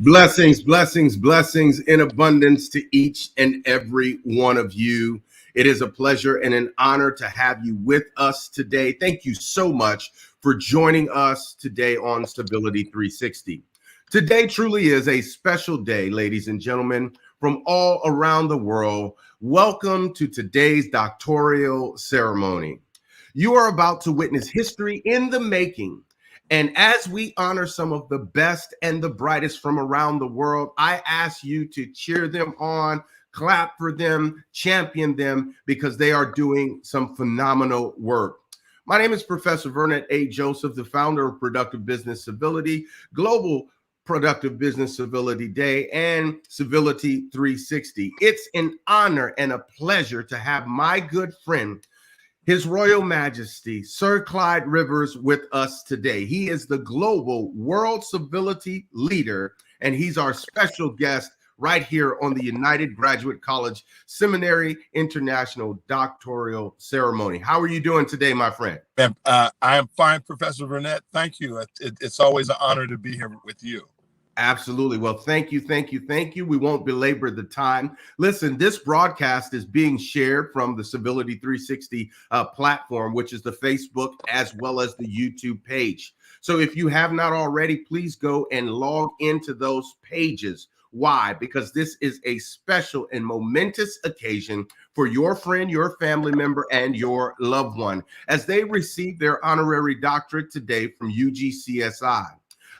Blessings, blessings, blessings in abundance to each and every one of you. It is a pleasure and an honor to have you with us today. Thank you so much for joining us today on Civility 360. Today truly is a special day, ladies and gentlemen, from all around the world. Welcome to today's doctoral ceremony. You are about to witness history in the making. And as we honor some of the best and the brightest from around the world, I ask you to cheer them on, clap for them, champion them, because they are doing some phenomenal work. My name is Professor Vernet A. Joseph, the founder of Productive Business Civility, Global Productive Business Civility Day, and Civility 360. It's an honor and a pleasure to have my good friend, His Royal Majesty, Sir Clyde Rivers, with us today. He is the global world civility leader, and he's our special guest right here on the United Graduate College Seminary International Doctoral Ceremony. How are you doing today, my friend? I am fine, Professor Vernet. Thank you. It's always an honor to be here with you. Absolutely. Well, thank you, thank you, thank you. We won't belabor the time. Listen, this broadcast is being shared from the Civility 360 platform, which is the Facebook as well as the YouTube page. So if you have not already, please go and log into those pages. Why? Because this is a special and momentous occasion for your friend, your family member, and your loved one as they receive their honorary doctorate today from UGCSI.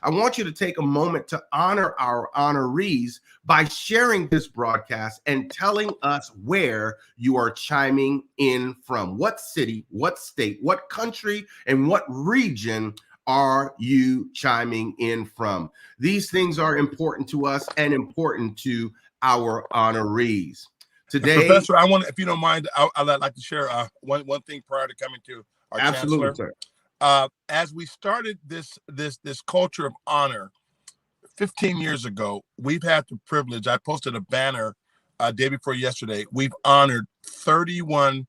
I want you to take a moment to honor our honorees by sharing this broadcast and telling us where you are chiming in from. What city, what state, what country, and what region are you chiming in from? These things are important to us and important to our honorees. Today, Professor, I want, if you don't mind, I'd like to share one thing prior to coming to our absolutely, Chancellor. Sir. As we started this culture of honor 15 years ago, we've had the privilege. I posted a banner day before yesterday. We've honored 31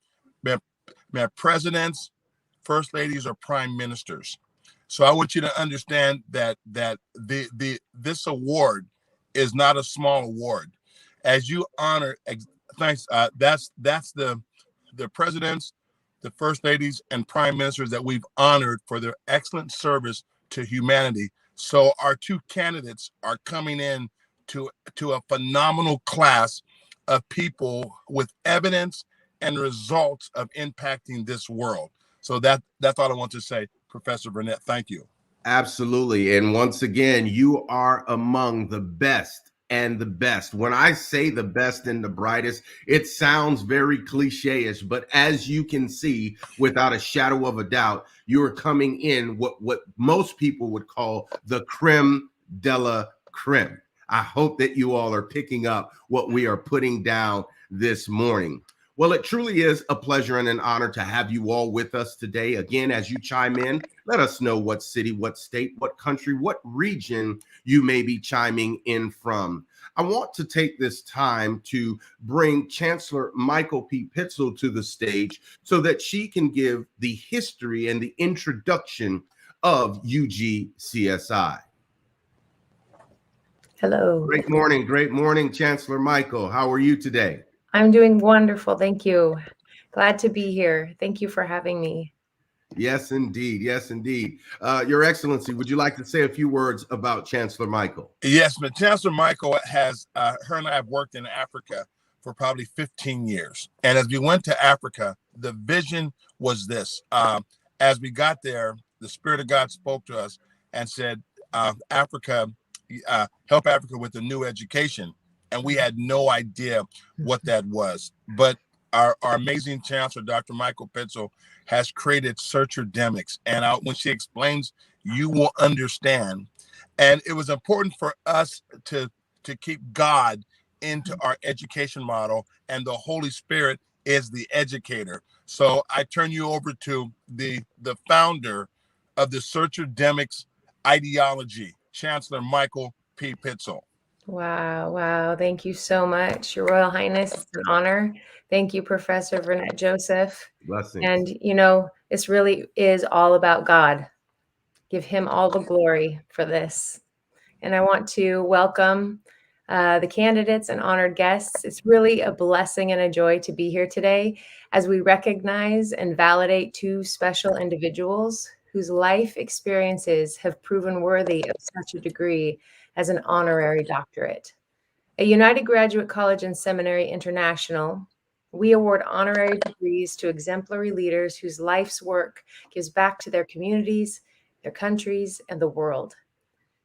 presidents, first ladies, or prime ministers. So I want you to understand that this award is not a small award. As you honor, thanks. That's the presidents, the first ladies, and prime ministers that we've honored for their excellent service to humanity. So our two candidates are coming in to a phenomenal class of people with evidence and results of impacting this world. So that's all I want to say, Professor Vernet. Thank you. Absolutely. And once again, you are among the best and the best. When I say the best and the brightest, it sounds very cliche-ish, but as you can see, without a shadow of a doubt, you're coming in what most people would call the creme de la creme. I hope that you all are picking up what we are putting down this morning. Well, it truly is a pleasure and an honor to have you all with us today. Again, as you chime in, let us know what city, what state, what country, what region you may be chiming in from. I want to take this time to bring Chancellor Michael P. Pitzel to the stage so that she can give the history and the introduction of UGCSI. Hello. Great morning, Chancellor Michael. How are you today? I'm doing wonderful. Thank you. Glad to be here. Thank you for having me. Yes, indeed. Yes, indeed. Your Excellency, would you like to say a few words about Chancellor Michael? Yes, but Chancellor Michael has, her and I have worked in Africa for probably 15 years. And as we went to Africa, the vision was this. As we got there, the Spirit of God spoke to us and said, Africa, help Africa with the new education. And we had no idea what that was. But our amazing Chancellor, Dr. Michael Pitzel, has created Searcherdemics. And when she explains, you will understand. And it was important for us to keep God into our education model, and the Holy Spirit is the educator. So I turn you over to the founder of the Searcherdemics ideology, Chancellor Michael P. Pitzel. Wow. Thank you so much, Your Royal Highness. It's an honor. Thank you, Professor Vernet Joseph. Blessings. And, this really is all about God. Give him all the glory for this. and I want to welcome the candidates and honored guests. It's really a blessing and a joy to be here today as we recognize and validate two special individuals whose life experiences have proven worthy of such a degree as an honorary doctorate. At United Graduate College and Seminary International, we award honorary degrees to exemplary leaders whose life's work gives back to their communities, their countries, and the world.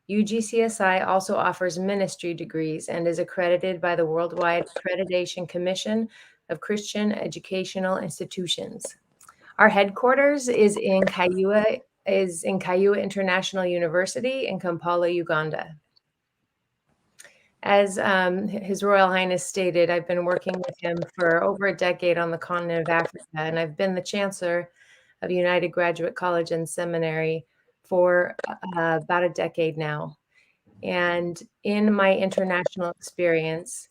UGCSI also offers ministry degrees and is accredited by the Worldwide Accreditation Commission of Christian Educational Institutions. Our headquarters is in Kayua International University in Kampala, Uganda. As His Royal Highness stated, I've been working with him for over a decade on the continent of Africa, and I've been the Chancellor of United Graduate College and Seminary for about a decade now. And in my international experience,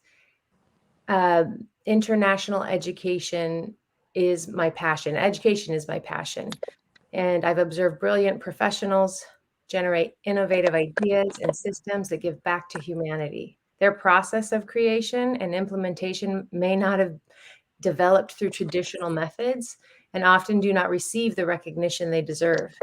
international education is my passion. Education is my passion. And I've observed brilliant professionals generate innovative ideas and systems that give back to humanity. Their process of creation and implementation may not have developed through traditional methods and often do not receive the recognition they deserve.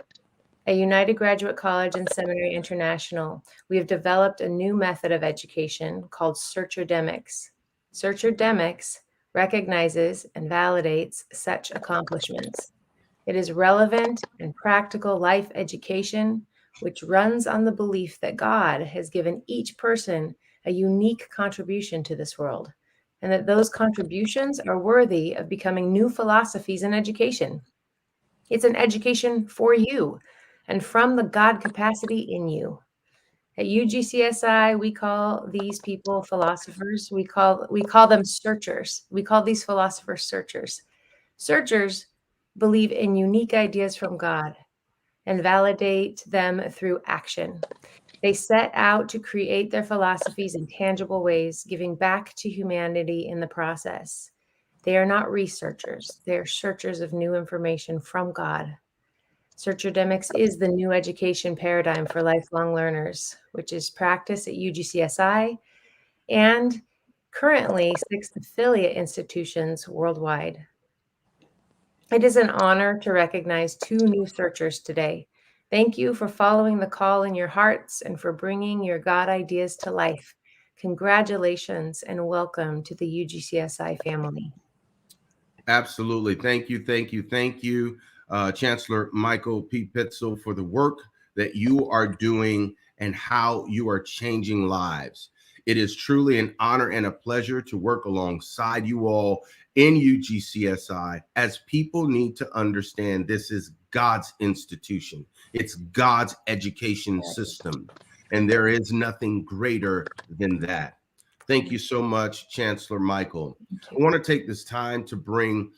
At United Graduate College and Seminary International, we have developed a new method of education called Searcherdemics. Searcherdemics recognizes and validates such accomplishments. It is relevant and practical life education, which runs on the belief that God has given each person a unique contribution to this world, and that those contributions are worthy of becoming new philosophies in education. It's an education for you and from the God capacity in you. At UGCSI, we call these people philosophers. We call them searchers. We call these philosophers searchers. Searchers believe in unique ideas from God and validate them through action. They set out to create their philosophies in tangible ways, giving back to humanity in the process. They are not researchers. They are searchers of new information from God. Searcherdemics is the new education paradigm for lifelong learners, which is practiced at UGCSI and currently 6 affiliate institutions worldwide. It is an honor to recognize 2 new searchers today. Thank you for following the call in your hearts and for bringing your God ideas to life. Congratulations and welcome to the UGCSI family. Absolutely. Thank you. Thank you. Thank you, Chancellor Michael P. Pitzel, for the work that you are doing and how you are changing lives. It is truly an honor and a pleasure to work alongside you all in UGCSI, as people need to understand this is God's institution. It's God's education system, and there is nothing greater than that. Thank you so much, Chancellor Michael. I want to take this time to bring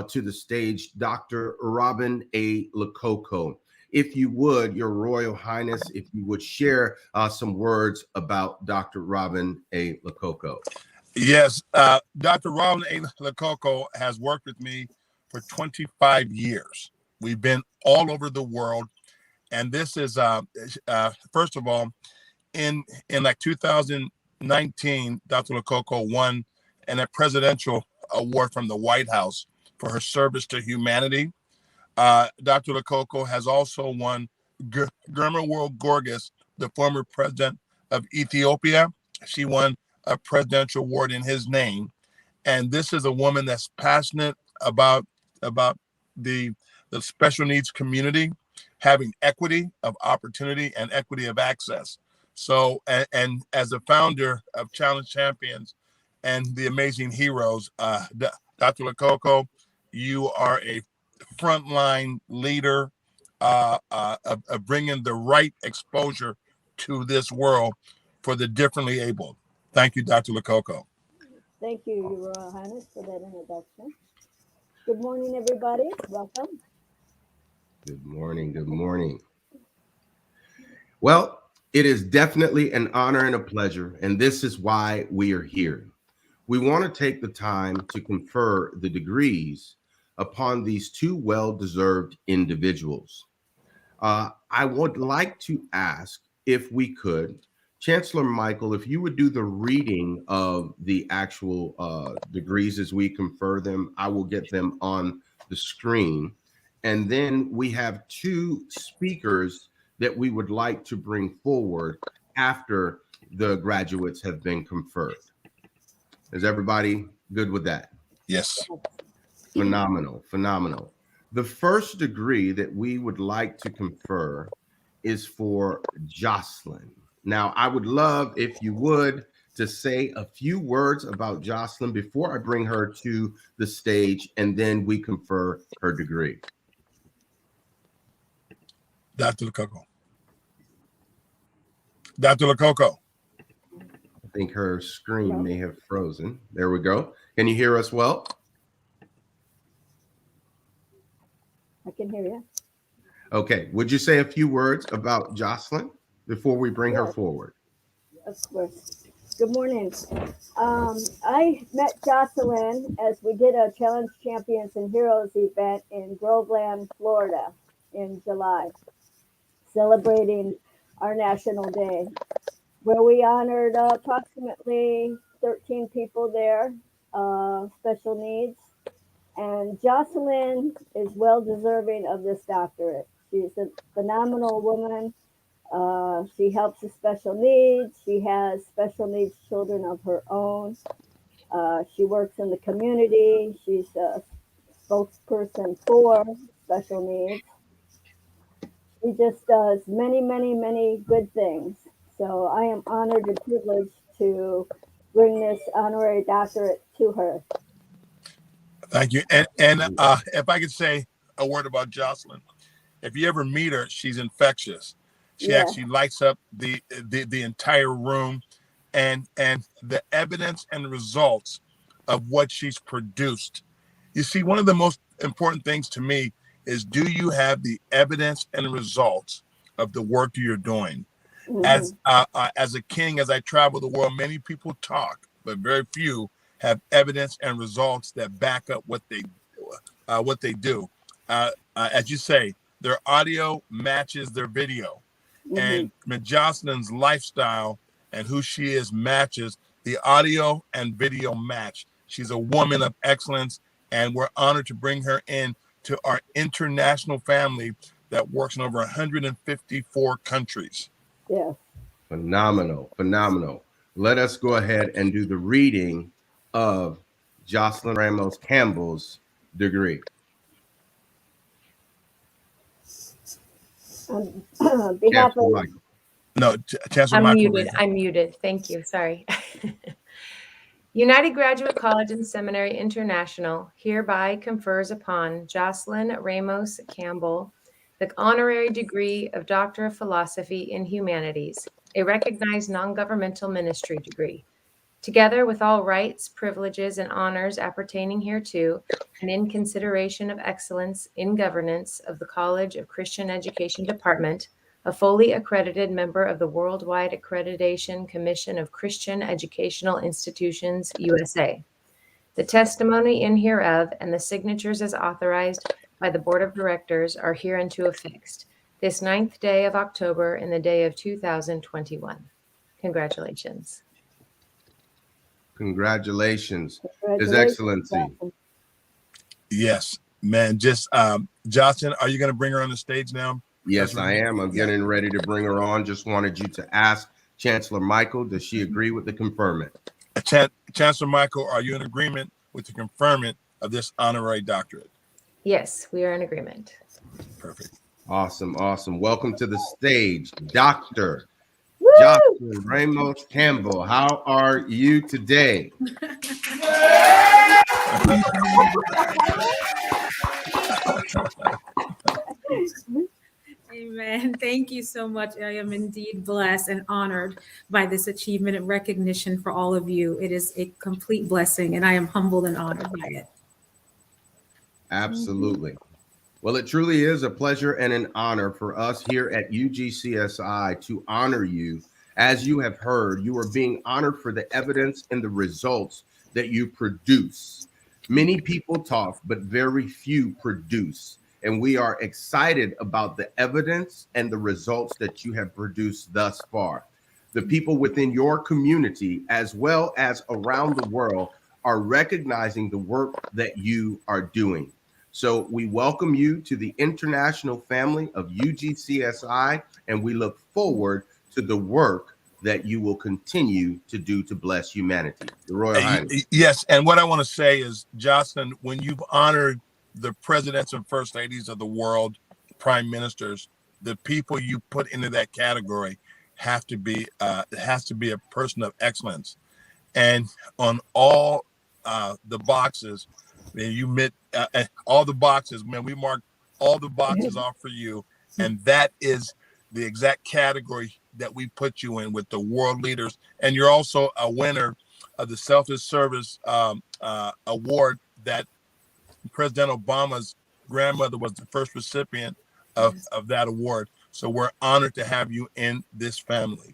to the stage Dr. Robin A. Lococo. If you would, Your Royal Highness, if you would share some words about Dr. Robin A. Lococo. Yes, Dr. Robin A. Lococo has worked with me for 25 years. We've been all over the world. And this is, first of all, in like 2019, Dr. Lococo won a presidential award from the White House for her service to humanity. Dr. Lococo has also won Germa World Gorgas, the former president of Ethiopia. She won a presidential award in his name. And this is a woman that's passionate about the special needs community having equity of opportunity and equity of access. So, and as a founder of Challenge Champions and the Amazing Heroes, Dr. Lococo, you are a frontline leader of bringing the right exposure to this world for the differently able. Thank you, Dr. Lococo. Thank you, Your Royal Highness, for that introduction. Good morning, everybody. Welcome. Good morning. Good morning. Well, it is definitely an honor and a pleasure, and this is why we are here. We want to take the time to confer the degrees upon these 2 well-deserved individuals. I would like to ask, if we could, Chancellor Michael, if you would do the reading of the actual degrees as we confer them, I will get them on the screen. And then we have two speakers that we would like to bring forward after the graduates have been conferred. Is everybody good with that? Yes. Phenomenal, phenomenal. The first degree that we would like to confer is for Jocelyn. Now, I would love if you would to say a few words about Jocelyn before I bring her to the stage, and then we confer her degree. Dr. Lococo. Dr. Lococo. I think her screen may have frozen. There we go. Can you hear us well? I can hear you. Okay. Would you say a few words about Jocelyn before we bring her forward? Of course. Good morning. I met Jocelyn as we did a Challenge Champions and Heroes event in Groveland, Florida in July, celebrating our National Day, where we honored approximately 13 people there, special needs. And Jocelyn is well deserving of this doctorate. She's a phenomenal woman. She helps with special needs. She has special needs children of her own. She works in the community. She's a spokesperson for special needs. She just does many, many, many good things. So I am honored and privileged to bring this honorary doctorate to her. Thank you. And if I could say a word about Jocelyn, if you ever meet her, she's infectious. She actually lights up the entire room, and the evidence and results of what she's produced. You see, one of the most important things to me is, do you have the evidence and results of the work you're doing? Mm-hmm. As a king, as I travel the world, many people talk, but very few have evidence and results that back up what they do. As you say, their audio matches their video. Mm-hmm. And Jocelyn's lifestyle and who she is matches the audio and video match. She's a woman of excellence, and we're honored to bring her in to our international family that works in over 154 countries. Yeah. Phenomenal, phenomenal. Let us go ahead and do the reading of Jocelyn Ramos Campbell's degree. I'm muted. Thank you. Sorry. United Graduate College and Seminary International hereby confers upon Jocelyn Ramos Campbell the honorary degree of Doctor of Philosophy in Humanities, a recognized non-governmental ministry degree, together with all rights, privileges, and honors appertaining hereto, and in consideration of excellence in governance of the College of Christian Education Department, a fully accredited member of the Worldwide Accreditation Commission of Christian Educational Institutions, USA. The testimony in hereof and the signatures as authorized by the Board of Directors are hereunto affixed, this 9th day of October in the day of 2021. Congratulations. Congratulations, His Excellency. Yes, man. Just Jocelyn, are you going to bring her on the stage now? Yes, I am. I'm getting ready to bring her on. Just wanted you to ask Chancellor Michael, does she agree with the conferment? Chancellor Michael, are you in agreement with the conferment of this honorary doctorate? Yes, we are in agreement. Perfect. Awesome, awesome. Welcome to the stage, Dr. Jocelyn Ramos Campbell. How are you today? Amen. Thank you so much. I am indeed blessed and honored by this achievement and recognition for all of you. It is a complete blessing, and I am humbled and honored by it. Absolutely. Well, it truly is a pleasure and an honor for us here at UGCSI to honor you. As you have heard, you are being honored for the evidence and the results that you produce. Many people talk, but very few produce. And we are excited about the evidence and the results that you have produced thus far. the people within your community, as well as around the world, are recognizing the work that you are doing. So we welcome you to the international family of UGCSI, and we look forward to the work that you will continue to do to bless humanity. Your Royal Highness. Yes, and what I want to say is, Jocelyn, when you've honored the presidents and first ladies of the world, prime ministers, the people you put into that category have to be has to be a person of excellence. And on all the boxes, man, you met all the boxes, man. We marked all the boxes off for you, and that is the exact category that we put you in with the world leaders. And you're also a winner of the Selfless Service award that President Obama's grandmother was the first recipient of that award. So we're honored to have you in this family.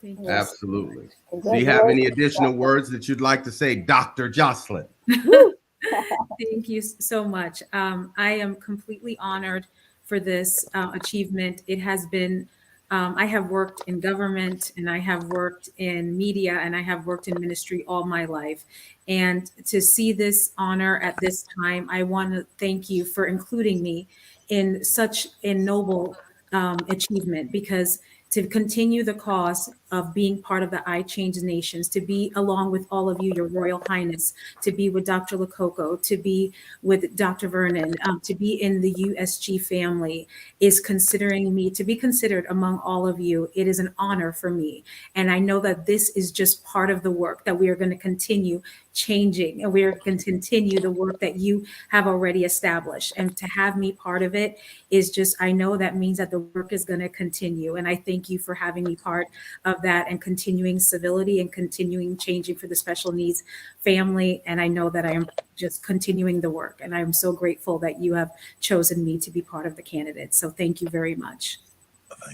Thank you. Absolutely. Do you have any additional words that you'd like to say, Dr. Jocelyn? Thank you so much. I am completely honored for this achievement. It has been, I have worked in government, and I have worked in media, and I have worked in ministry all my life. And to see this honor at this time, I want to thank you for including me in such a noble achievement, because to continue the cause of being part of the I Change Nations, to be along with all of you, Your Royal Highness, to be with Dr. Lococo, to be with Dr. Vernet, to be in the USG family, is considering me to be considered among all of you. It is an honor for me. And I know that this is just part of the work that we are going to continue changing, and we are going to continue the work that you have already established. And to have me part of it is just, I know that means that the work is going to continue. And I thank you for having me part of that, and continuing civility and continuing changing for the special needs family. And I know that I am just continuing the work. And I'm so grateful that you have chosen me to be part of the candidates. So thank you very much.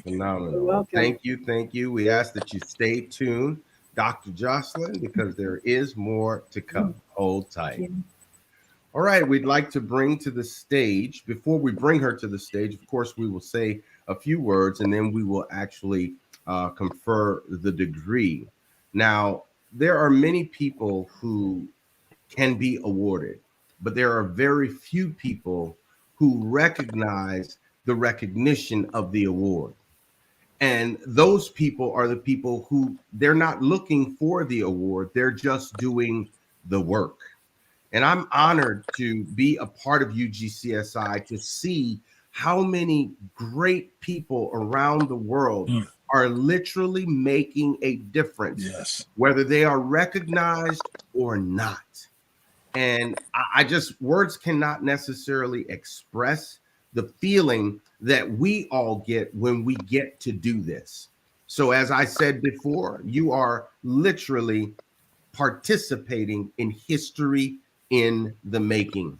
Phenomenal. Thank you. Thank you. We ask that you stay tuned, Dr. Jocelyn, because there is more to come. Hold tight. All right. We'd like to bring to the stage, before we bring her to the stage, of course, we will say a few words, and then we will actually confer the degree. Now, there are many people who can be awarded, but there are very few people who recognize the recognition of the award. And those people are the people who, they're not looking for the award, they're just doing the work. And I'm honored to be a part of UGCSI, to see how many great people around the world are literally making a difference, whether they are recognized or not. And I just, words cannot necessarily express the feeling that we all get when we get to do this. So as I said before, you are literally participating in history in the making.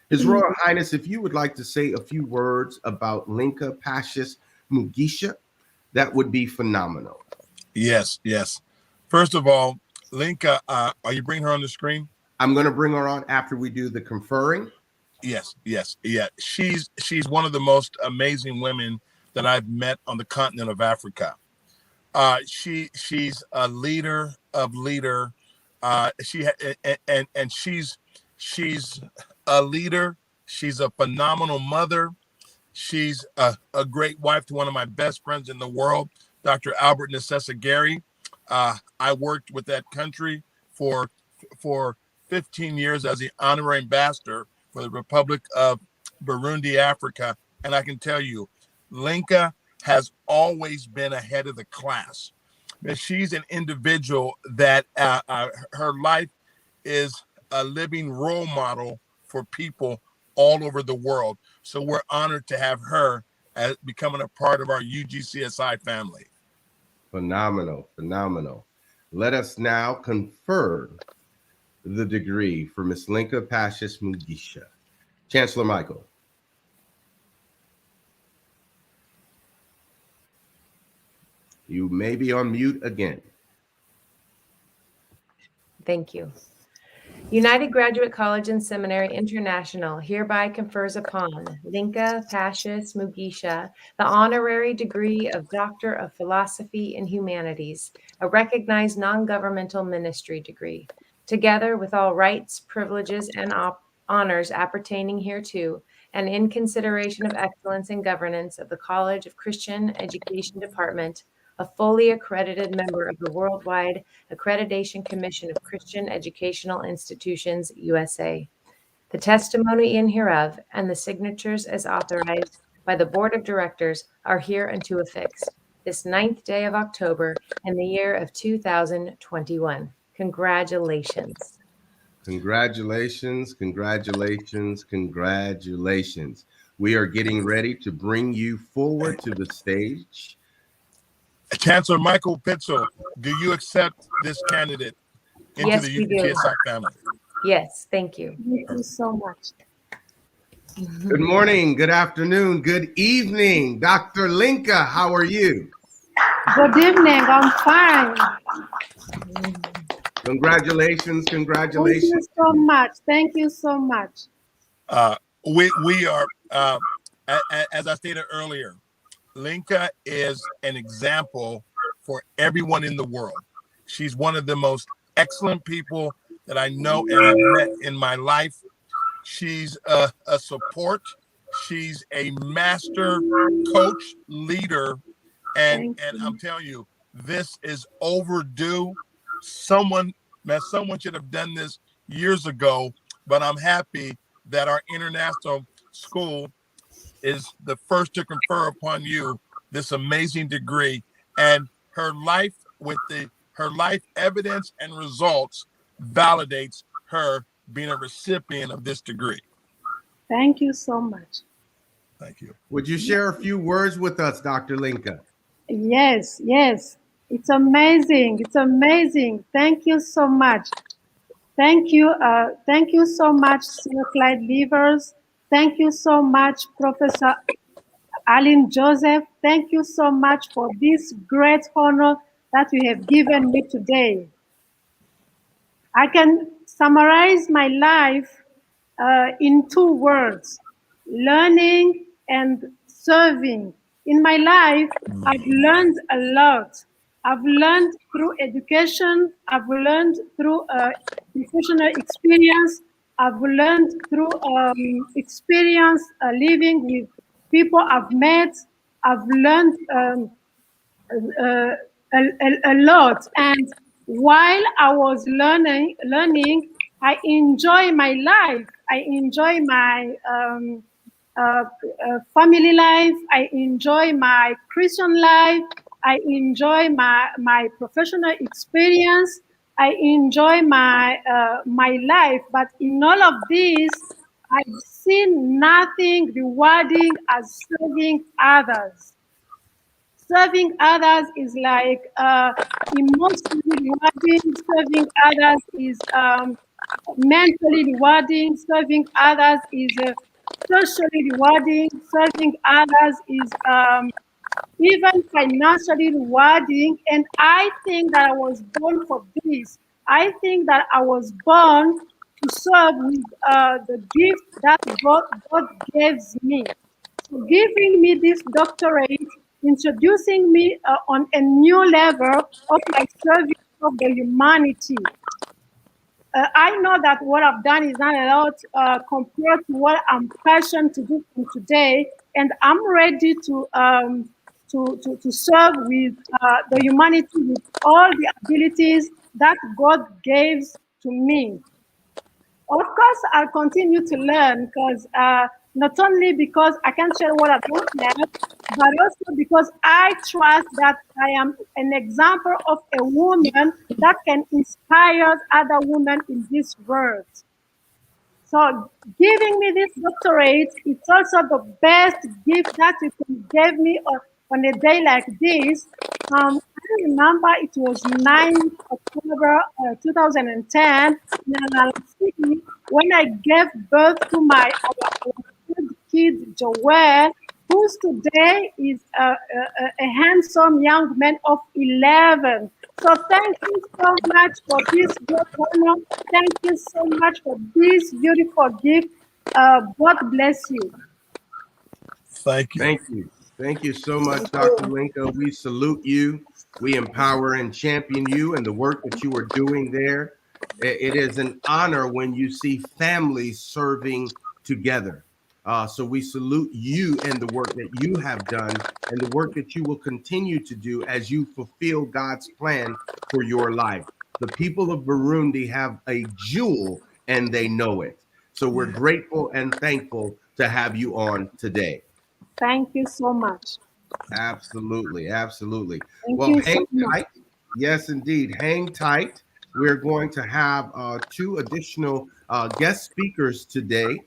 His Royal Highness, if you would like to say a few words about Lynca, Pacis, Mugisha, that would be phenomenal. Yes. First of all, Lynca, are you bringing her on the screen? I'm going to bring her on after we do the conferring. Yes. She's one of the most amazing women that I've met on the continent of Africa. She's a leader of leader. She's a leader. She's a phenomenal mother. She's a great wife to one of my best friends in the world, Dr. Albert Nasasagare. I worked with that country for 15 years as the honorary ambassador for the Republic of Burundi, Africa. And I can tell you, Lynca has always been ahead of the class. She's an individual that her life is a living role model for people all over the world. So we're honored to have her as becoming a part of our UGCSI family. Phenomenal. Let us now confer the degree for Miss Lynca Pacis Mugisha. Chancellor Michael. You may be on mute again. Thank you. United Graduate College and Seminary International hereby confers upon Lynca, Pacis, Mugisha the honorary degree of Doctor of Philosophy and Humanities, a recognized non-governmental ministry degree, together with all rights, privileges, and honors appertaining hereto, and in consideration of excellence and governance of the College of Christian Education Department, a fully accredited member of the Worldwide Accreditation Commission of Christian Educational Institutions, USA. The testimony in hereof and the signatures as authorized by the Board of Directors are hereunto affixed, this 9th day of October in the year of 2021. Congratulations. Congratulations, congratulations, congratulations. We are getting ready to bring you forward to the stage. Chancellor Michael Pitzel, do you accept this candidate into Yes, the we do. UGSOC family? Yes, thank you. Thank you so much. Good morning, good afternoon, good evening. Dr. Lynca, how are you? Good evening. I'm fine. Congratulations, Thank congratulations. you so much. Thank you so much. We are, as I stated earlier, Lynca is an example for everyone in the world. She's one of the most excellent people that I know and have met in my life. She's a support. She's a master coach, leader, and I'm telling you, this is overdue. Someone should have done this years ago, but I'm happy that our international school is the first to confer upon you this amazing degree, and her life her life evidence and results validates her being a recipient of this degree. Thank you so much. Thank you. Would you share a few words with us, Dr. Lynca? Yes, yes. It's amazing. It's amazing. Thank you so much. Thank you. Thank you so much, Sir Clyde Levers. Thank you so much, Professor Alin Joseph. Thank you so much for this great honor that you have given me today. I can summarize my life in 2 words: learning and serving. In my life, I've learned a lot. I've learned through education. I've learned through professional experience. I've learned through experience living with people I've met. I've learned a lot. And while I was learning, I enjoy my life. I enjoy my family life. I enjoy my Christian life. I enjoy my professional experience. I enjoy my my life. But in all of this, I've seen nothing rewarding as serving others. Serving others is like emotionally rewarding. Serving others is mentally rewarding. Serving others is socially rewarding. Serving others is even financially rewarding. And I think that I was born for this. I think that I was born to serve with the gift that God gives me. So giving me this doctorate, introducing me on a new level of my service of the humanity. I know that what I've done is not a lot compared to what I'm passionate to do from today, and I'm ready to serve with the humanity with all the abilities that God gives to me. Of course, I'll continue to learn because not only because I can share what I don't have, but also because I trust that I am an example of a woman that can inspire other women in this world. So giving me this doctorate, it's also the best gift that you can give me on a day like this. I remember it was 9th October 2010 in Anal City when I gave birth to my kid, Joel, who today is a handsome young man of 11. So thank you so much for this great honor. Thank you so much for this beautiful gift. God bless you. Thank you. Thank you. Thank you so much, Dr. Lynca. We salute you. We empower and champion you and the work that you are doing there. It is an honor when you see families serving together. So we salute you and the work that you have done and the work that you will continue to do as you fulfill God's plan for your life. The people of Burundi have a jewel and they know it. So we're grateful and thankful to have you on today. Thank you so much. Absolutely. Absolutely. Thank Well, you hang so much. tight. Yes, indeed. Hang tight. We're going to have two additional guest speakers today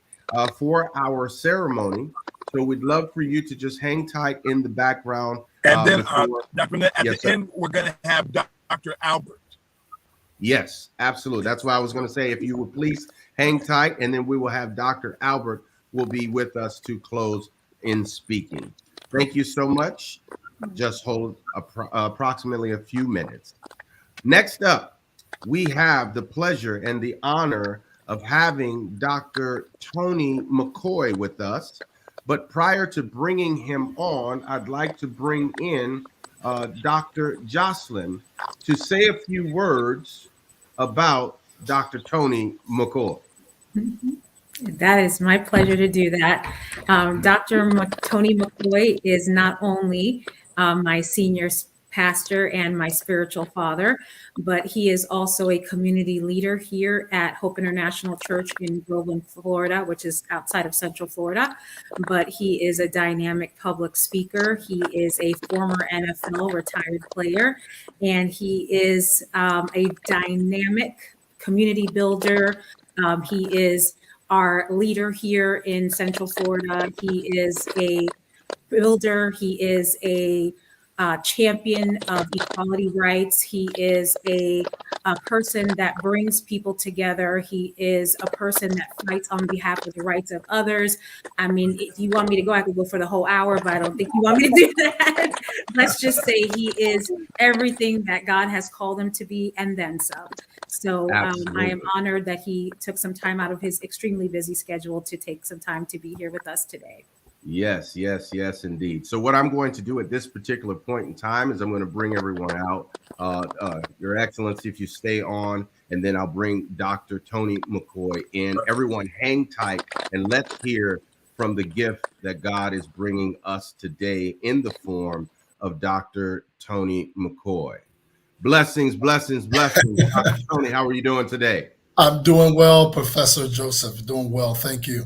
for our ceremony. So we'd love for you to just hang tight in the background. And then, before... Dr. Vernet, at Yes, the end, we're going to have Dr. Albert. Yes, absolutely. That's why I was going to say, if you would please hang tight, and then we will have Dr. Albert will be with us to close in speaking. Thank you so much. Just hold approximately a few minutes. Next up, we have the pleasure and the honor of having Dr. Tony McCoy with us. But prior to bringing him on, I'd like to bring in Dr. Jocelyn to say a few words about Dr. Tony McCoy. That is my pleasure to do that. Dr. Tony McCoy is not only my senior pastor and my spiritual father, but he is also a community leader here at Hope International Church in Groveland, Florida, which is outside of Central Florida. But he is a dynamic public speaker. He is a former NFL retired player, and he is a dynamic community builder. He is our leader here in Central Florida. He is a builder. He is a champion of equality rights. He is a person that brings people together. He is a person that fights on behalf of the rights of others. I mean, if you want me to go, I could go for the whole hour, but I don't think you want me to do that. Let's just say he is everything that God has called him to be and then some. So I am honored that he took some time out of his extremely busy schedule to take some time to be here with us today. Yes, yes, yes, indeed. So what I'm going to do at this particular point in time is I'm going to bring everyone out. Your Excellency, if you stay on, and then I'll bring Dr. Tony McCoy in. Everyone hang tight and let's hear from the gift that God is bringing us today in the form of Dr. Tony McCoy. Blessings, blessings, blessings. Dr. Tony, how are you doing today? I'm doing well, Professor Joseph. Doing well. Thank you.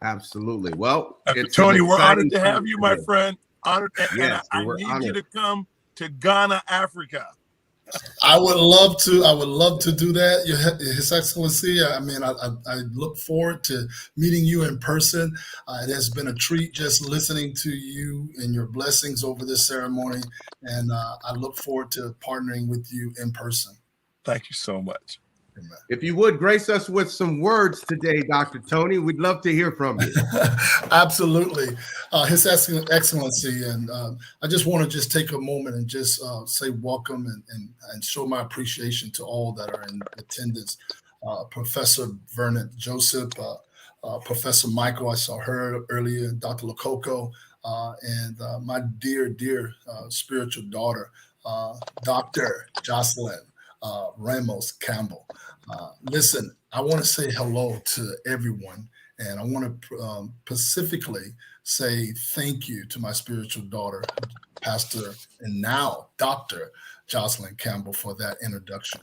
Absolutely. Well, Tony, we're honored to have you, my friend. Honored, yes, and I need you to come to Ghana, Africa. I would love to. I would love to do that, His Excellency. I mean, I look forward to meeting you in person. It has been a treat just listening to you and your blessings over this ceremony, and I look forward to partnering with you in person. Thank you so much. If you would grace us with some words today, Dr. Tony, we'd love to hear from you. Absolutely. His Excellency. And I just want to just take a moment and just say welcome and show my appreciation to all that are in attendance. Professor Vernet Joseph, Professor Michael, I saw her earlier, Dr. Lococo, and my dear spiritual daughter, Dr. Jocelyn. Ramos, Campbell. Listen, I want to say hello to everyone, and I want to specifically say thank you to my spiritual daughter, Pastor, and now Dr. Jocelyn Campbell, for that introduction.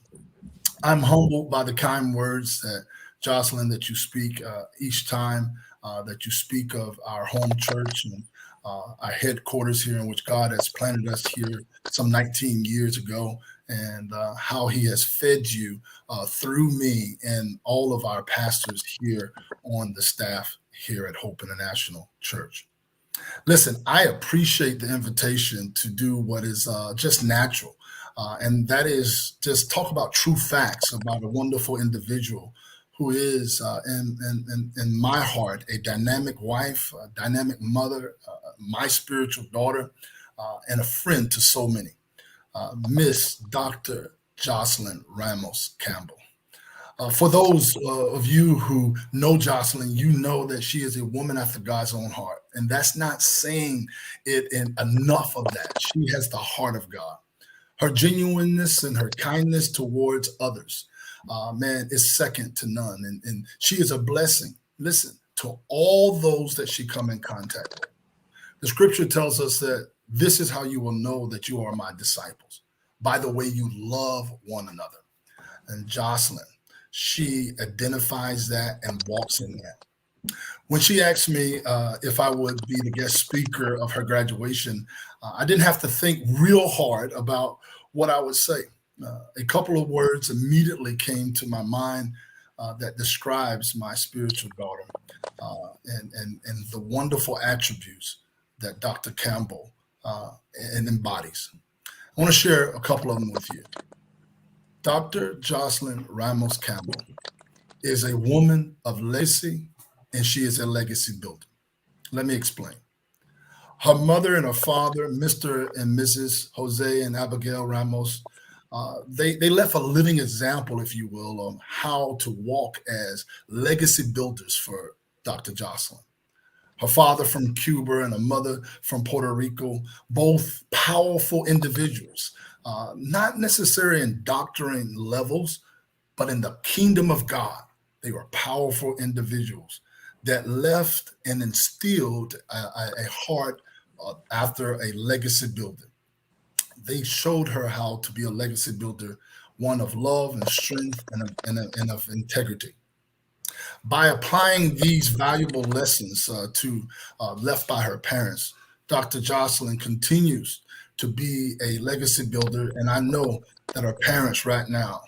I'm humbled by the kind words that, Jocelyn, that you speak each time that you speak of our home church and our headquarters here, in which God has planted us here some 19 years ago, and how he has fed you through me and all of our pastors here on the staff here at Hope International Church. Listen, I appreciate the invitation to do what is just natural, and that is just talk about true facts about a wonderful individual who is, in my heart, a dynamic wife, a dynamic mother, my spiritual daughter, and a friend to so many. Miss Dr. Jocelyn Ramos Campbell. For those of you who know Jocelyn, you know that she is a woman after God's own heart. And that's not saying it in enough of that. She has the heart of God. Her genuineness and her kindness towards others, man, is second to none. And she is a blessing, listen, to all those that she come in contact with. The scripture tells us that this is how you will know that you are my disciples, by the way you love one another. And Jocelyn, she identifies that and walks in that. When she asked me if I would be the guest speaker of her graduation, I didn't have to think real hard about what I would say. A couple of words immediately came to my mind that describes my spiritual daughter and the wonderful attributes that Dr. Campbell embodies. I want to share a couple of them with you. Dr. Jocelyn Ramos Campbell is a woman of legacy, and she is a legacy builder. Let me explain. Her mother and her father, Mr. and Mrs. Jose and Abigail Ramos, they left a living example, if you will, on how to walk as legacy builders for Dr. Jocelyn. Her father from Cuba and her mother from Puerto Rico, both powerful individuals, not necessarily in doctrine levels, but in the kingdom of God. They were powerful individuals that left and instilled a heart after a legacy builder. They showed her how to be a legacy builder, one of love and strength and of integrity. By applying these valuable lessons left by her parents, Dr. Jocelyn continues to be a legacy builder, and I know that her parents right now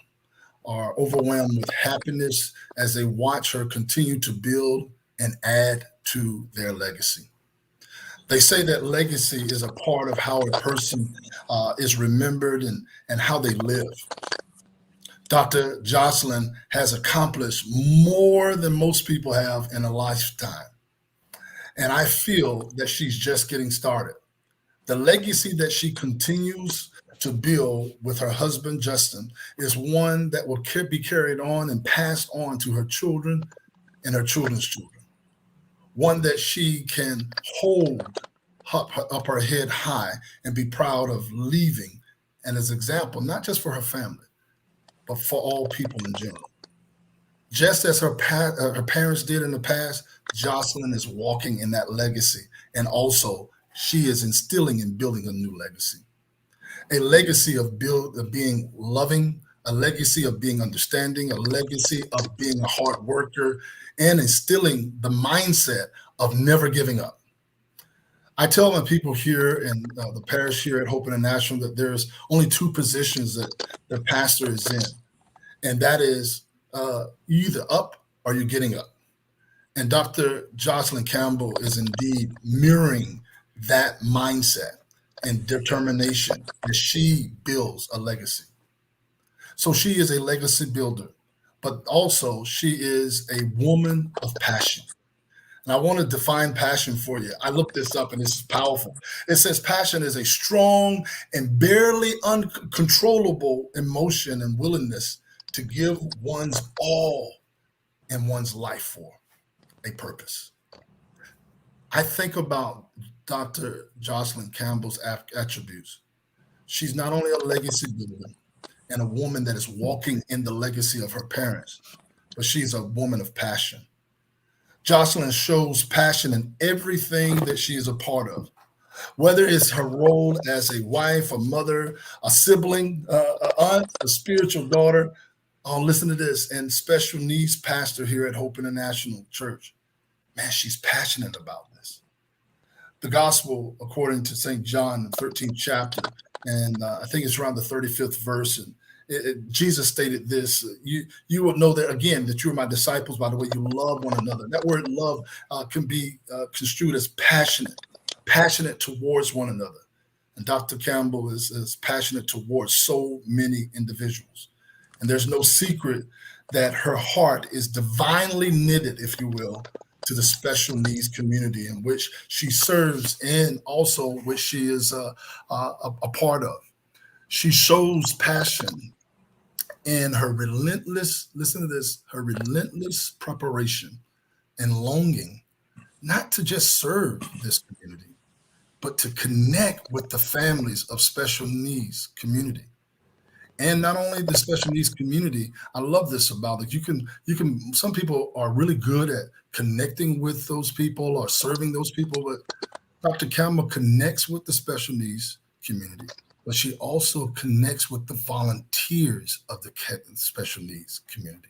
are overwhelmed with happiness as they watch her continue to build and add to their legacy. They say that legacy is a part of how a person is remembered and how they live. Dr. Jocelyn has accomplished more than most people have in a lifetime. And I feel that she's just getting started. The legacy that she continues to build with her husband, Justin, is one that will be carried on and passed on to her children and her children's children. One that she can hold up her head high and be proud of leaving, and as an example, not just for her family, but for all people in general. Just as her parents did in the past, Jocelyn is walking in that legacy, and also she is instilling and building a new legacy. A legacy of being loving, a legacy of being understanding, a legacy of being a hard worker, and instilling the mindset of never giving up. I tell my people here in the parish here at Hope International that there's only two positions that the pastor is in, and that is you either up or you're getting up. And Dr. Jocelyn Campbell is indeed mirroring that mindset and determination as she builds a legacy. So she is a legacy builder, but also she is a woman of passion. And I want to define passion for you. I looked this up and this is powerful. It says passion is a strong and barely uncontrollable emotion and willingness to give one's all in one's life for a purpose. I think about Dr. Jocelyn Campbell's attributes. She's not only a legacy builder and a woman that is walking in the legacy of her parents, but she's a woman of passion. Jocelyn shows passion in everything that she is a part of, whether it's her role as a wife, a mother, a sibling, an aunt, a spiritual daughter. Oh, listen to this, and special needs pastor here at Hope International Church. Man, she's passionate about this. The gospel, according to St. John, the 13th chapter, and I think it's around the 35th verse, and Jesus stated this: you will know that again, that you are my disciples by the way you love one another. That word love can be construed as passionate towards one another. And Dr. Campbell is passionate towards so many individuals. And there's no secret that her heart is divinely knitted, if you will, to the special needs community in which she serves and also which she is a part of. She shows passion in her relentless, listen to this, her relentless preparation and longing, not to just serve this community, but to connect with the families of special needs community. And not only the special needs community, I love this about it. Some people are really good at connecting with those people or serving those people, but Dr. Campbell connects with the special needs community, but she also connects with the volunteers of the special needs community.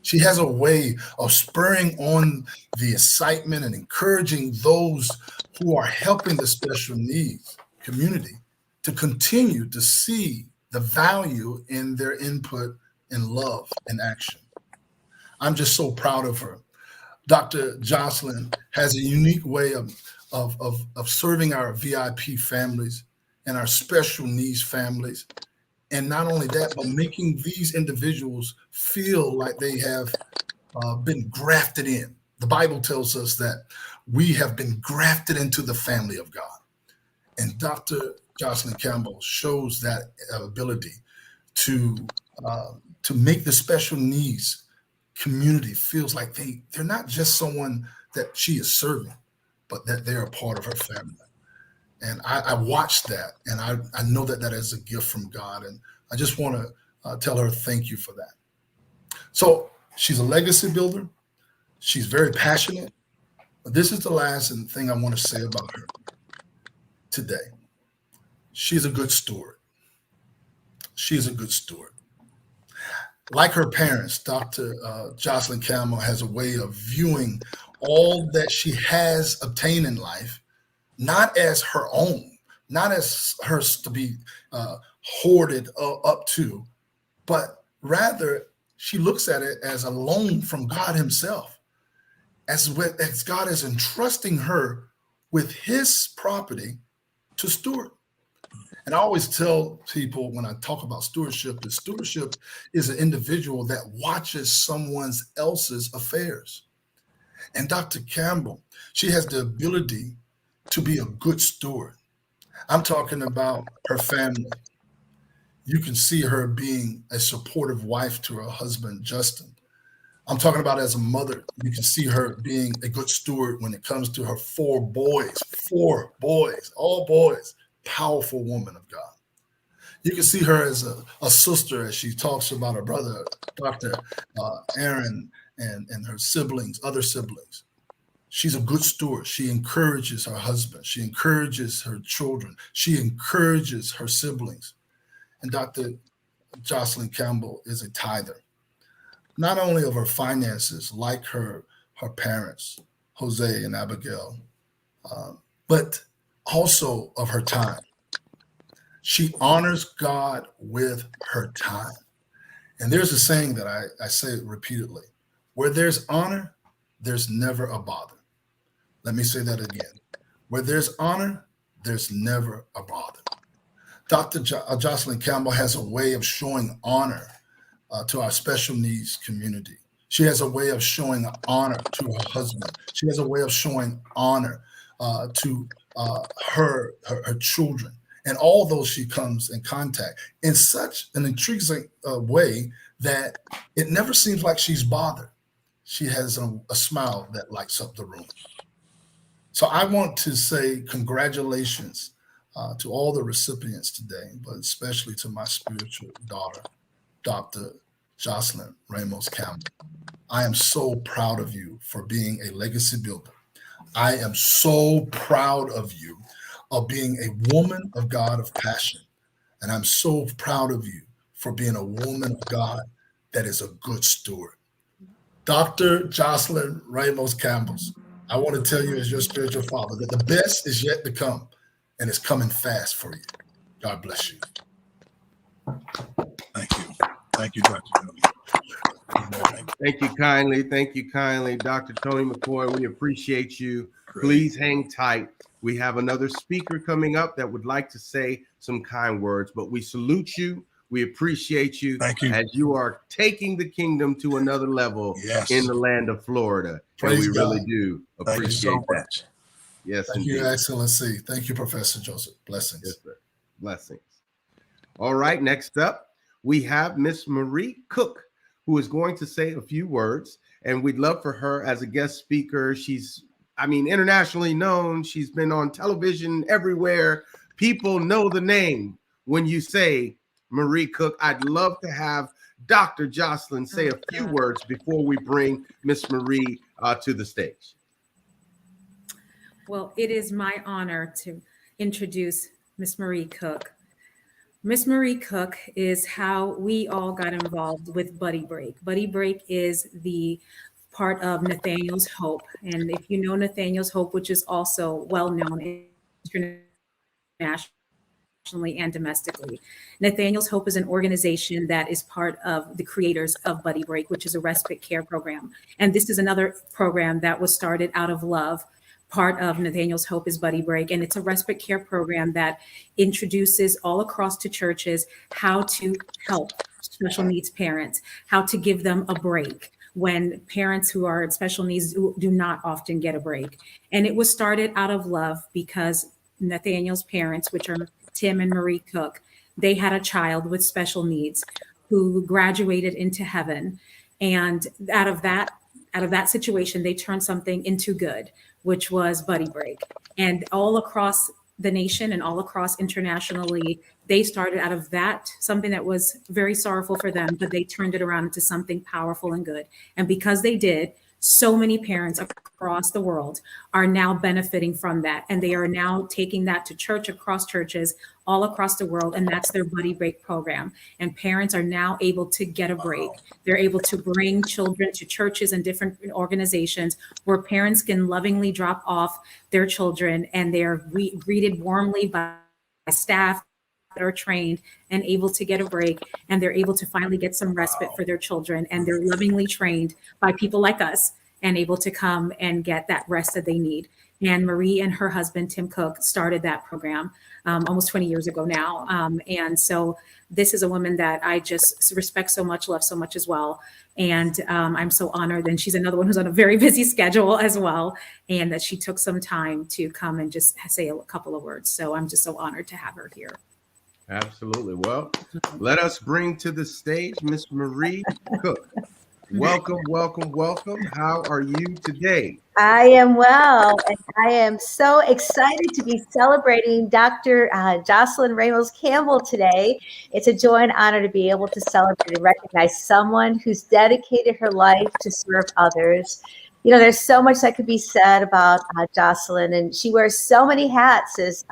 She has a way of spurring on the excitement and encouraging those who are helping the special needs community to continue to see the value in their input and love and action. I'm just so proud of her. Dr. Jocelyn has a unique way of serving our VIP families and our special needs families. And not only that, but making these individuals feel like they have been grafted in. The Bible tells us that we have been grafted into the family of God. And Dr. Jocelyn Campbell shows that ability to make the special needs community feels like they're not just someone that she is serving, but that they're a part of her family. And I watched that, and I know that is a gift from God. And I just want to tell her thank you for that. So she's a legacy builder. She's very passionate. But this is the last thing I want to say about her today. She's a good steward. She's a good steward. Like her parents, Dr. Jocelyn Campbell has a way of viewing all that she has obtained in life, not as her own, not as hers to be hoarded up to, but rather she looks at it as a loan from God himself, as God is entrusting her with his property to steward. And I always tell people when I talk about stewardship, that stewardship is an individual that watches someone else's affairs. And Dr. Campbell, she has the ability to be a good steward. I'm talking about her family. You can see her being a supportive wife to her husband, Justin. I'm talking about as a mother, you can see her being a good steward when it comes to her 4 boys, all boys, powerful woman of God. You can see her as a sister as she talks about her brother, Dr. Aaron, and her siblings, other siblings. She's a good steward. She encourages her husband. She encourages her children. She encourages her siblings. And Dr. Jocelyn Campbell is a tither, not only of her finances, like her parents, Jose and Abigail, but also of her time. She honors God with her time. And there's a saying that I say repeatedly: where there's honor, there's never a bother. Let me say that again. Where there's honor, there's never a bother. Dr. Jocelyn Campbell has a way of showing honor to our special needs community. She has a way of showing honor to her husband. She has a way of showing honor to her children, and all those she comes in contact in such an intriguing way that it never seems like she's bothered. She has a smile that lights up the room. So I want to say congratulations to all the recipients today, but especially to my spiritual daughter, Dr. Jocelyn Ramos Campbell. I am so proud of you for being a legacy builder. I am so proud of you of being a woman of God of passion. And I'm so proud of you for being a woman of God that is a good steward. Dr. Jocelyn Ramos Campbell, I want to tell you as your spiritual father that the best is yet to come, and it's coming fast for you. God bless you. Thank you. Thank you, Dr. Tony. Thank you kindly. Thank you kindly, Dr. Tony McCoy. We appreciate you. Great. Please hang tight. We have another speaker coming up that would like to say some kind words, but we salute you. We appreciate you. Thank you. As you are taking the kingdom to another level in the land of Florida. Praise and we God. really do Thank appreciate you so that. much. Yes, Thank indeed. you, Excellency. Thank you, Professor Joseph. Blessings. Yes, sir. Blessings. All right, next up, we have Miss Marie Kuck, who is going to say a few words, and we'd love for her as a guest speaker. She's, internationally known. She's been on television everywhere. People know the name when you say Marie Kuck. I'd love to have Dr. Jocelyn say a few words before we bring Miss Marie to the stage. Well, it is my honor to introduce Miss Marie Kuck. Miss Marie Kuck is how we all got involved with Buddy Break. Buddy Break is the part of Nathaniel's Hope. And if you know Nathaniel's Hope, which is also well known internationally and domestically, Nathaniel's Hope is an organization that is part of the creators of Buddy Break, which is a respite care program. And this is another program that was started out of love. Part of Nathaniel's Hope is Buddy Break, and it's a respite care program that introduces all across to churches how to help special needs parents, how to give them a break when parents who are in special needs do not often get a break. And it was started out of love because Nathaniel's parents, which are Tim and Marie Kuck, they had a child with special needs who graduated into heaven. And out of that situation, they turned something into good, which was Buddy Break. And all across the nation and all across internationally, they started out of that, something that was very sorrowful for them, but they turned it around into something powerful and good. And because they did, so many parents across the world are now benefiting from that. And they are now taking that to church, across churches, all across the world. And that's their Buddy Break program. And parents are now able to get a break. They're able to bring children to churches and different organizations where parents can lovingly drop off their children, and they are greeted warmly by staff that are trained and able to get a break, and they're able to finally get some respite for their children, and they're lovingly trained by people like us and able to come and get that rest that they need. And Marie and her husband, Tim Kuck, started that program almost 20 years ago now. And so this is a woman that I just respect so much, love so much as well. And I'm so honored. And she's another one who's on a very busy schedule as well. And that she took some time to come and just say a couple of words. So I'm just so honored to have her here. Absolutely. Well, let us bring to the stage Miss Marie Kuck. Welcome, welcome, welcome. How are you today? I am well, and I am so excited to be celebrating Dr. Jocelyn Ramos Campbell today. It's a joy and honor to be able to celebrate and recognize someone who's dedicated her life to serve others. You know, there's so much that could be said about Jocelyn, and she wears so many hats, as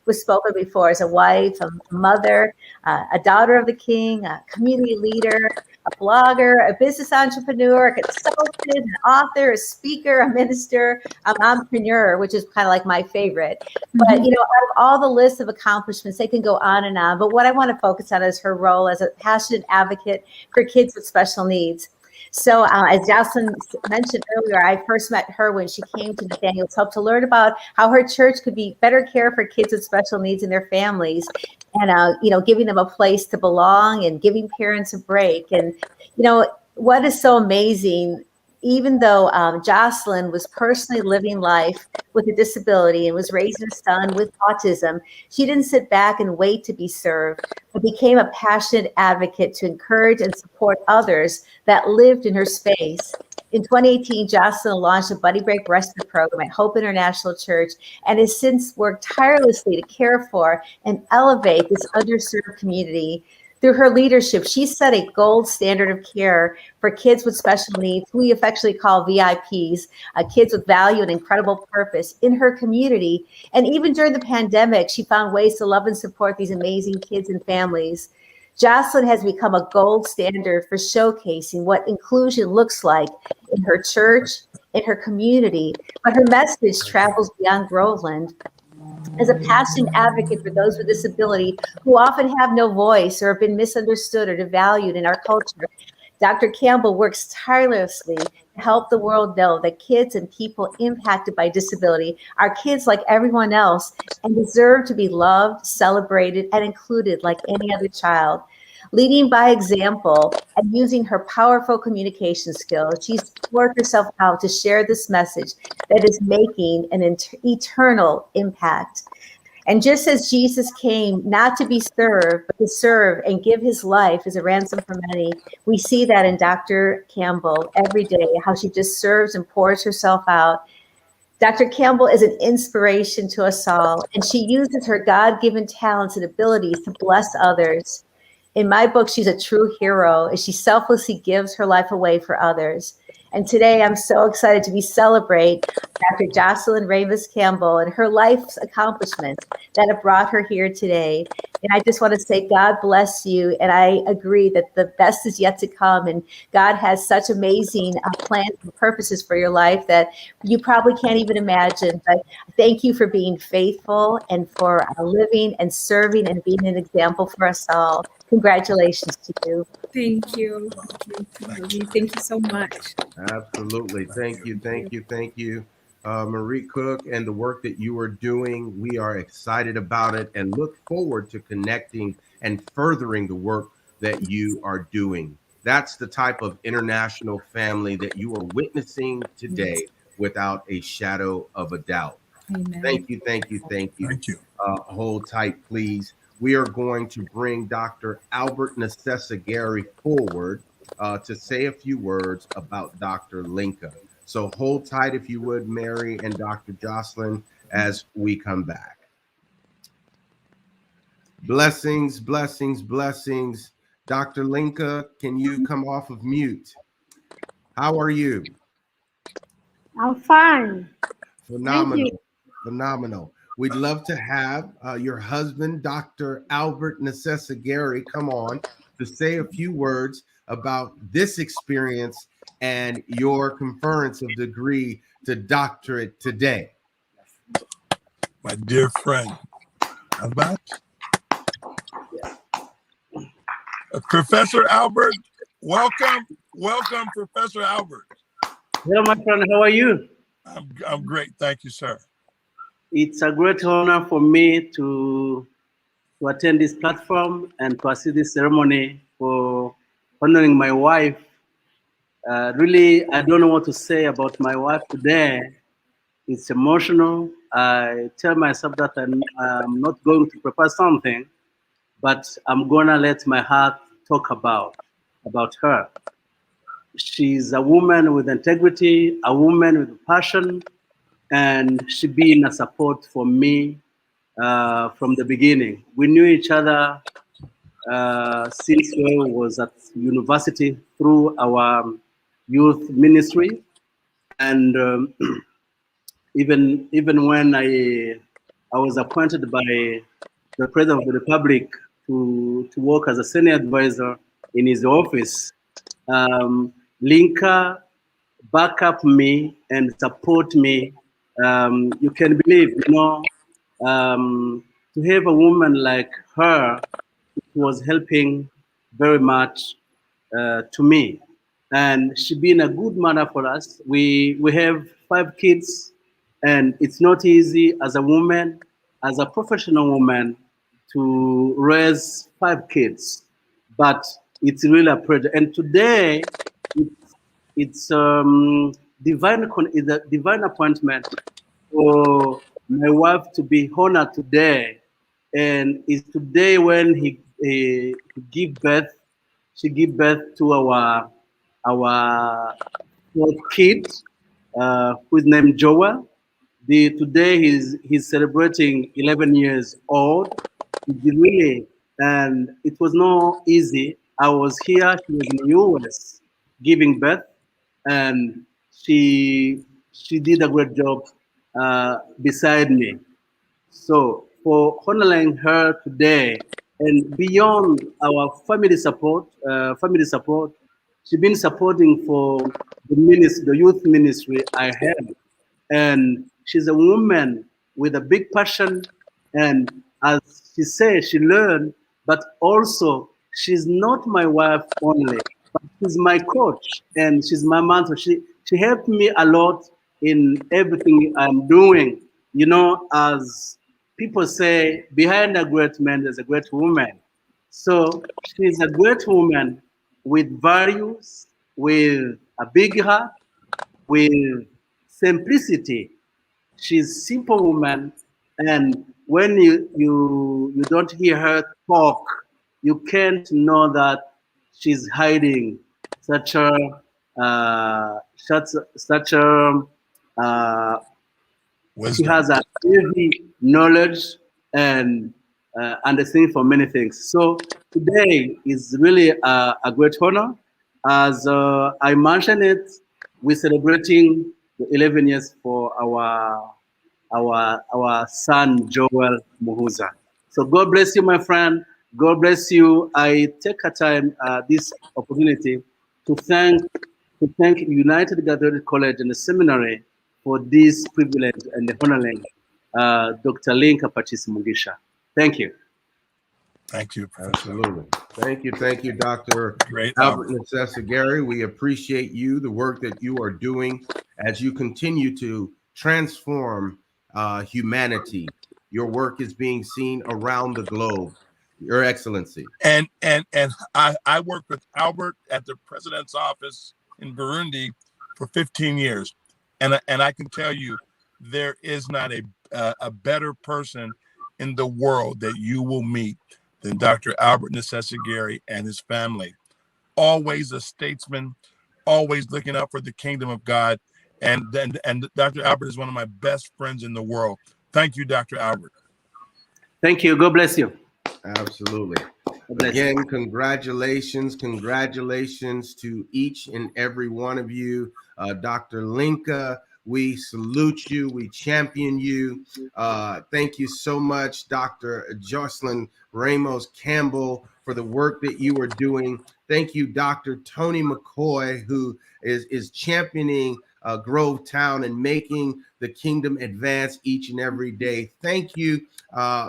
was spoken before, as a wife, a mother, a daughter of the king, a community leader, a blogger, a business entrepreneur, a consultant, an author, a speaker, a minister, an entrepreneur, which is kind of like my favorite. But, you know, out of all the lists of accomplishments, they can go on and on. But what I want to focus on is her role as a passionate advocate for kids with special needs. So as Jocelyn mentioned earlier, I first met her when she came to Nathaniel's Hope to learn about how her church could be better care for kids with special needs and their families, and you know, giving them a place to belong and giving parents a break. And you know what is so amazing, even though Jocelyn was personally living life with a disability and was raising a son with autism, she didn't sit back and wait to be served, but became a passionate advocate to encourage and support others that lived in her space. In 2018, Jocelyn launched a Buddy Break respite program at Hope International Church and has since worked tirelessly to care for and elevate this underserved community. Through her leadership, she set a gold standard of care for kids with special needs, who we affectionately call VIPs, kids with value and incredible purpose in her community. And even during the pandemic, she found ways to love and support these amazing kids and families. Jocelyn has become a gold standard for showcasing what inclusion looks like in her church, in her community, but her message travels beyond Groveland. As a passionate advocate for those with disability who often have no voice or have been misunderstood or devalued in our culture, Dr. Campbell works tirelessly to help the world know that kids and people impacted by disability are kids like everyone else and deserve to be loved, celebrated, and included like any other child. Leading by example and using her powerful communication skills, she's poured herself out to share this message that is making an eternal impact. And just as Jesus came not to be served, but to serve and give his life as a ransom for many, we see that in Dr. Campbell every day, how she just serves and pours herself out. Dr. Campbell is an inspiration to us all, and she uses her God-given talents and abilities to bless others. In my book, she's a true hero as she selflessly gives her life away for others. And today I'm so excited to celebrate Dr. Jocelyn Ramos Campbell and her life's accomplishments that have brought her here today. And I just want to say, God bless you. And I agree that the best is yet to come. And God has such amazing plans and purposes for your life that you probably can't even imagine. But thank you for being faithful and for living and serving and being an example for us all. Congratulations to you. Thank you. Thank you so much. Absolutely. Thank you. Thank you. Thank you. Marie Kuck, and the work that you are doing. We are excited about it and look forward to connecting and furthering the work that you are doing. That's the type of international family that you are witnessing today without a shadow of a doubt. Amen. Thank you. Thank you. Thank you. Thank you. Hold tight, please. We are going to bring Dr. Albert Nasasagare forward to say a few words about Dr. Lynca. So hold tight, if you would, Mary and Dr. Jocelyn, as we come back. Blessings, blessings, blessings. Dr. Lynca, can you come off of mute? How are you? I'm fine. Phenomenal. Thank you. Phenomenal. We'd love to have your husband, Dr. Albert Nasasagare, come on to say a few words about this experience and your conference of degree to doctorate today. My dear friend, Albert. Professor Albert, welcome. Welcome, Professor Albert. Hello, my friend. How are you? I'm great. Thank you, sir. It's a great honor for me to attend this platform and to assist this ceremony for honoring my wife. Really, I don't know what to say about my wife today. It's emotional. I tell myself that I'm not going to prepare something, but I'm gonna let my heart talk about her. She's a woman with integrity, a woman with passion, and she been a support for me from the beginning. We knew each other since we was at university through our youth ministry, and even when I was appointed by the President of the Republic to work as a senior advisor in his office, Lynca back up me and support me. You can believe, to have a woman like her, it was helping very much to me. And she been a good mother for us. We have 5 kids, and it's not easy as a woman, as a professional woman, to raise 5 kids. But it's really a pleasure. And today, it's divine appointment for my wife to be honored today, and it's today when he give birth. She give birth to our 4th kid, who is named Joel. Today he's celebrating 11 years old. It's really, and it was not easy. I was here. She was in the US giving birth, and she did a great job beside me. So for honoring her today, and beyond our family support, she's been supporting for the youth ministry I have, and she's a woman with a big passion, and as she says, she learned, but also she's not my wife only, but she's my coach and she's my mentor. She helped me a lot in everything I'm doing. As people say, behind a great man, there's a great woman. So she's a great woman with values, with a big heart, with simplicity. She's a simple woman, and when you don't hear her talk, you can't know that she's hiding such a such a she Wisdom. has a heavy knowledge and understanding for many things. So today is really a great honor. As I mentioned it, we're celebrating the 11 years for our son Joel Muhuza. So God bless you, my friend. God bless you. I take a time this opportunity to thank United Catholic College and the Seminary for this privilege and the honoring Dr. Lynca Pacis Mugisha. Thank you. Thank you, Professor. Absolutely. Thank you, Dr. Great Albert Nasasagare. We appreciate you, the work that you are doing as you continue to transform humanity. Your work is being seen around the globe. Your Excellency. And I worked with Albert at the president's office in Burundi for 15 years, and I can tell you, there is not a better person in the world that you will meet than Dr. Albert Nasasagare and his family. Always a statesman, always looking out for the kingdom of God, and Dr. Albert is one of my best friends in the world. Thank you, Dr. Albert. Thank you. God bless you. Absolutely. Again, congratulations to each and every one of you. Dr. Lynca, we salute you, we champion you. Thank you so much, Dr. Jocelyn Ramos Campbell, for the work that you are doing. Thank you, Dr. Tony McCoy, who is championing Grovetown and making the kingdom advance each and every day. Thank you,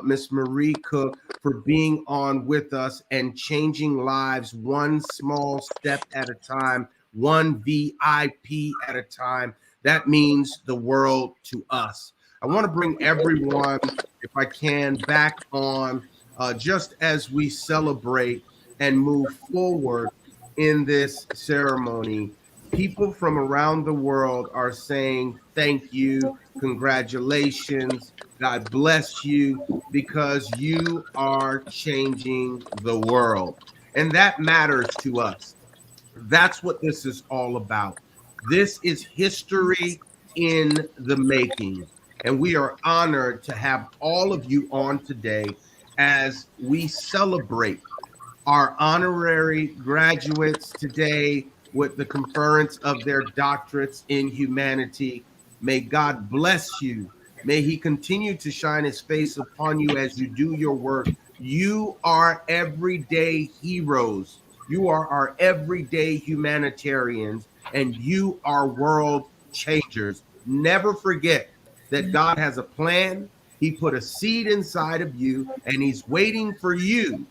Miss Marie Kuck, for being on with us and changing lives one small step at a time, one VIP at a time. That means the world to us. I want to bring everyone, if I can, back on just as we celebrate and move forward in this ceremony. People from around the world are saying thank you, congratulations, God bless you, because you are changing the world. And that matters to us. That's what this is all about. This is history in the making. And we are honored to have all of you on today as we celebrate our honorary graduates today with the conference of their doctorates in humanity. May God bless you. May he continue to shine his face upon you as you do your work. You are everyday heroes. You are our everyday humanitarians, and you are world changers. Never forget that God has a plan. He put a seed inside of you, and he's waiting for you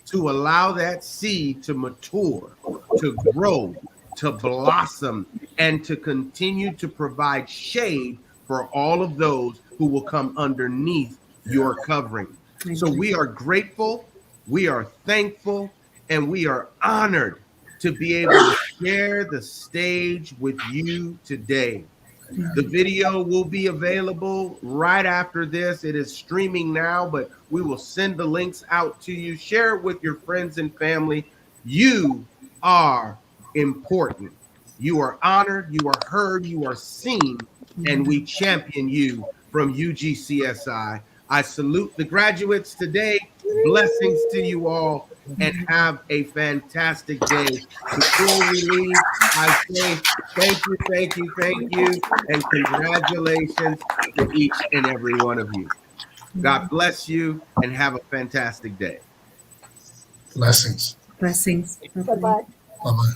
to allow that seed to mature, to grow, to blossom, and to continue to provide shade for all of those who will come underneath your covering. So we are grateful, we are thankful, and we are honored to be able to share the stage with you today. The video will be available right after this. It is streaming now, but we will send the links out to you. Share it with your friends and family. You are important. You are honored, you are heard, you are seen, and we champion you from UGCSI. I salute the graduates today. Blessings to you all, and have a fantastic day. Before we leave, I say thank you, and congratulations to each and every one of you. God bless you, and have a fantastic day. Blessings. Blessings. Bye-bye. Bye-bye.